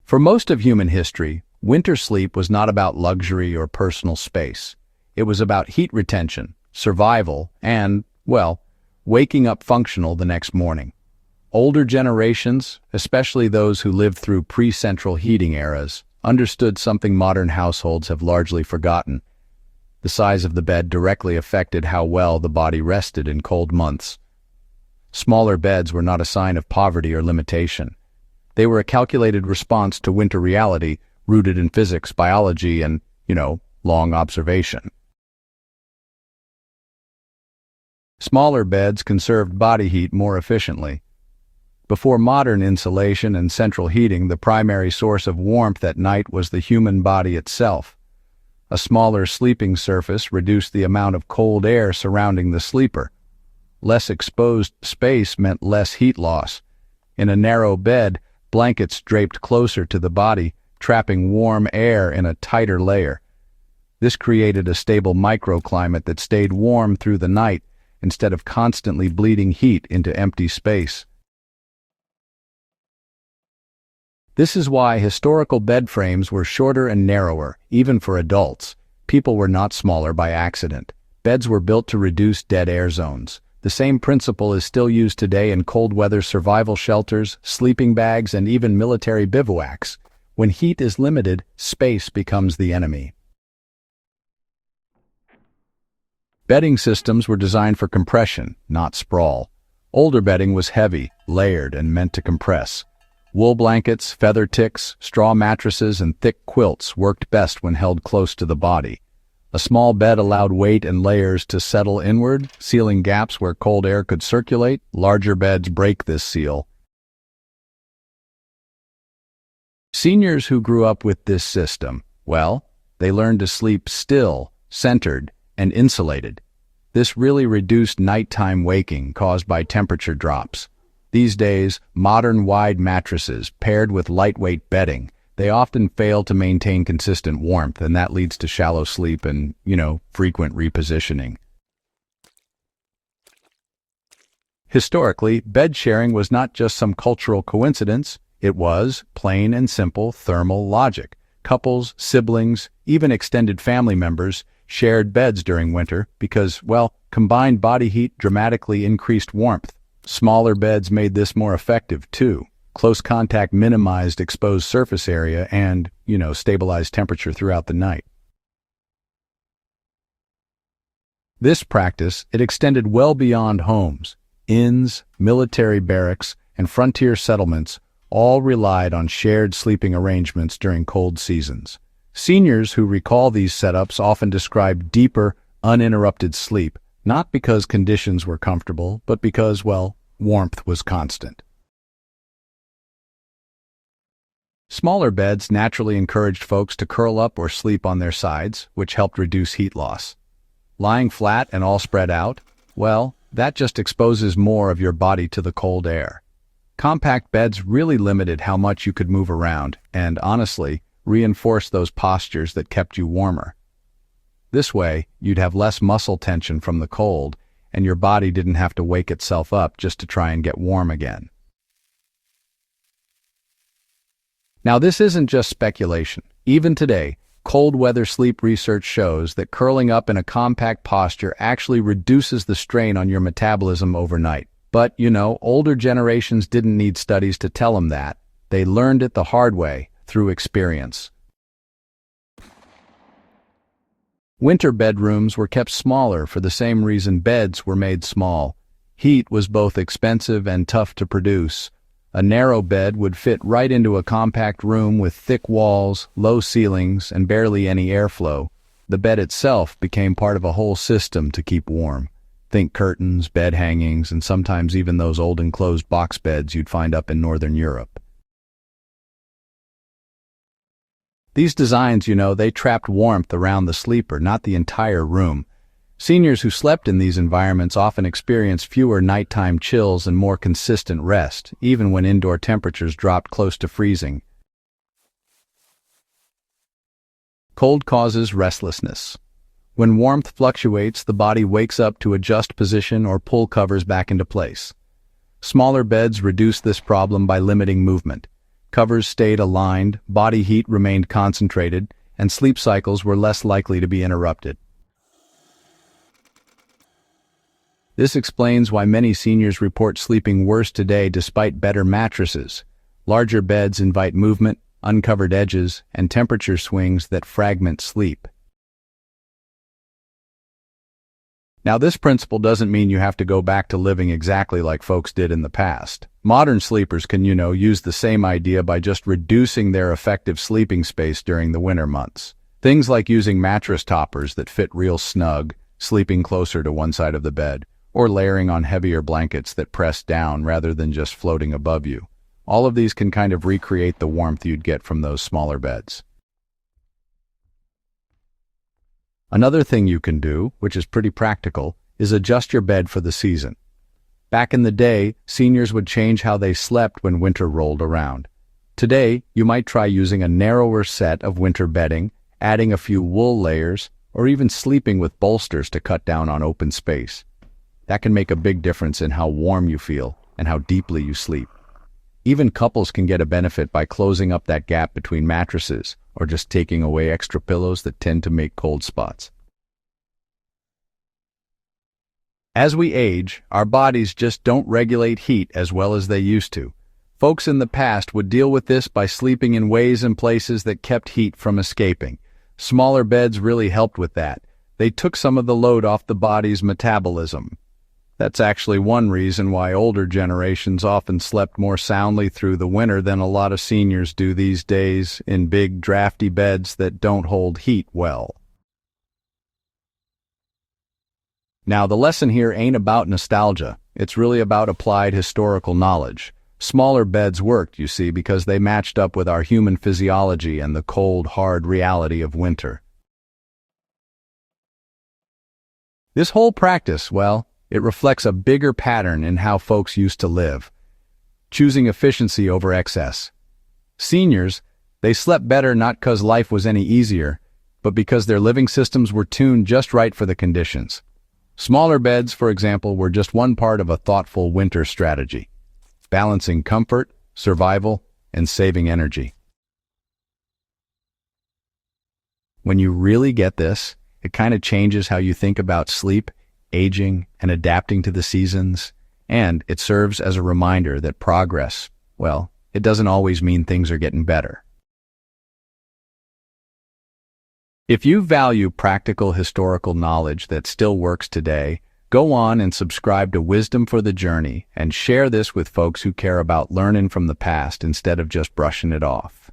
For most of human history, winter sleep was not about luxury or personal space. It was about heat retention, survival, and, well, waking up functional the next morning. Older generations, especially those who lived through pre-central heating eras, understood something modern households have largely forgotten. The size of the bed directly affected how well the body rested in cold months. Smaller beds were not a sign of poverty or limitation. They were a calculated response to winter reality, rooted in physics, biology, and, long observation. Smaller beds conserved body heat more efficiently. Before modern insulation and central heating, the primary source of warmth at night was the human body itself. A smaller sleeping surface reduced the amount of cold air surrounding the sleeper. Less exposed space meant less heat loss. In a narrow bed, blankets draped closer to the body, trapping warm air in a tighter layer. This created a stable microclimate that stayed warm through the night instead of constantly bleeding heat into empty space. This is why historical bed frames were shorter and narrower, even for adults. People were not smaller by accident. Beds were built to reduce dead air zones. The same principle is still used today in cold weather survival shelters, sleeping bags, and even military bivouacs. When heat is limited, space becomes the enemy. Bedding systems were designed for compression, not sprawl. Older bedding was heavy, layered, and meant to compress. Wool blankets, feather ticks, straw mattresses, and thick quilts worked best when held close to the body. A small bed allowed weight and layers to settle inward, sealing gaps where cold air could circulate. Larger beds break this seal. Seniors who grew up with this system, they learned to sleep still, centered, and insulated. This really reduced nighttime waking caused by temperature drops. These days, modern wide mattresses paired with lightweight bedding, they often fail to maintain consistent warmth, and that leads to shallow sleep and, frequent repositioning. Historically, bed sharing was not just some cultural coincidence, it was, plain and simple, thermal logic. Couples, siblings, even extended family members shared beds during winter because, combined body heat dramatically increased warmth. Smaller beds made this more effective, too. Close contact minimized exposed surface area and, stabilized temperature throughout the night. This practice, it extended well beyond homes. Inns, military barracks, and frontier settlements all relied on shared sleeping arrangements during cold seasons. Seniors who recall these setups often describe deeper, uninterrupted sleep, not because conditions were comfortable, but because, warmth was constant. Smaller beds naturally encouraged folks to curl up or sleep on their sides, which helped reduce heat loss. Lying flat and all spread out, that just exposes more of your body to the cold air. Compact beds really limited how much you could move around and, honestly, reinforced those postures that kept you warmer. This way, you'd have less muscle tension from the cold, and your body didn't have to wake itself up just to try and get warm again. Now, this isn't just speculation. Even today, cold weather sleep research shows that curling up in a compact posture actually reduces the strain on your metabolism overnight. But, older generations didn't need studies to tell them that. They learned it the hard way, through experience. Winter bedrooms were kept smaller for the same reason beds were made small. Heat was both expensive and tough to produce. A narrow bed would fit right into a compact room with thick walls, low ceilings, and barely any airflow. The bed itself became part of a whole system to keep warm. Think curtains, bed hangings, and sometimes even those old enclosed box beds you'd find up in Northern Europe. These designs, they trapped warmth around the sleeper, not the entire room. Seniors who slept in these environments often experienced fewer nighttime chills and more consistent rest, even when indoor temperatures dropped close to freezing. Cold causes restlessness. When warmth fluctuates, the body wakes up to adjust position or pull covers back into place. Smaller beds reduce this problem by limiting movement. Covers stayed aligned, body heat remained concentrated, and sleep cycles were less likely to be interrupted. This explains why many seniors report sleeping worse today despite better mattresses. Larger beds invite movement, uncovered edges, and temperature swings that fragment sleep. Now, this principle doesn't mean you have to go back to living exactly like folks did in the past. Modern sleepers can, use the same idea by just reducing their effective sleeping space during the winter months. Things like using mattress toppers that fit real snug, sleeping closer to one side of the bed, or layering on heavier blankets that press down rather than just floating above you. All of these can kind of recreate the warmth you'd get from those smaller beds. Another thing you can do, which is pretty practical, is adjust your bed for the season. Back in the day, seniors would change how they slept when winter rolled around. Today, you might try using a narrower set of winter bedding, adding a few wool layers, or even sleeping with bolsters to cut down on open space. That can make a big difference in how warm you feel and how deeply you sleep. Even couples can get a benefit by closing up that gap between mattresses or just taking away extra pillows that tend to make cold spots. As we age, our bodies just don't regulate heat as well as they used to. Folks in the past would deal with this by sleeping in ways and places that kept heat from escaping. Smaller beds really helped with that. They took some of the load off the body's metabolism. That's actually one reason why older generations often slept more soundly through the winter than a lot of seniors do these days in big, drafty beds that don't hold heat well. Now, the lesson here ain't about nostalgia. It's really about applied historical knowledge. Smaller beds worked, you see, because they matched up with our human physiology and the cold, hard reality of winter. This whole practice, it reflects a bigger pattern in how folks used to live, choosing efficiency over excess. Seniors, they slept better not because life was any easier, but because their living systems were tuned just right for the conditions. Smaller beds, for example, were just one part of a thoughtful winter strategy, balancing comfort, survival, and saving energy. When you really get this, it kind of changes how you think about sleep, aging, and adapting to the seasons, and it serves as a reminder that progress, it doesn't always mean things are getting better. If you value practical historical knowledge that still works today, go on and subscribe to Wisdom for the Journey and share this with folks who care about learning from the past instead of just brushing it off.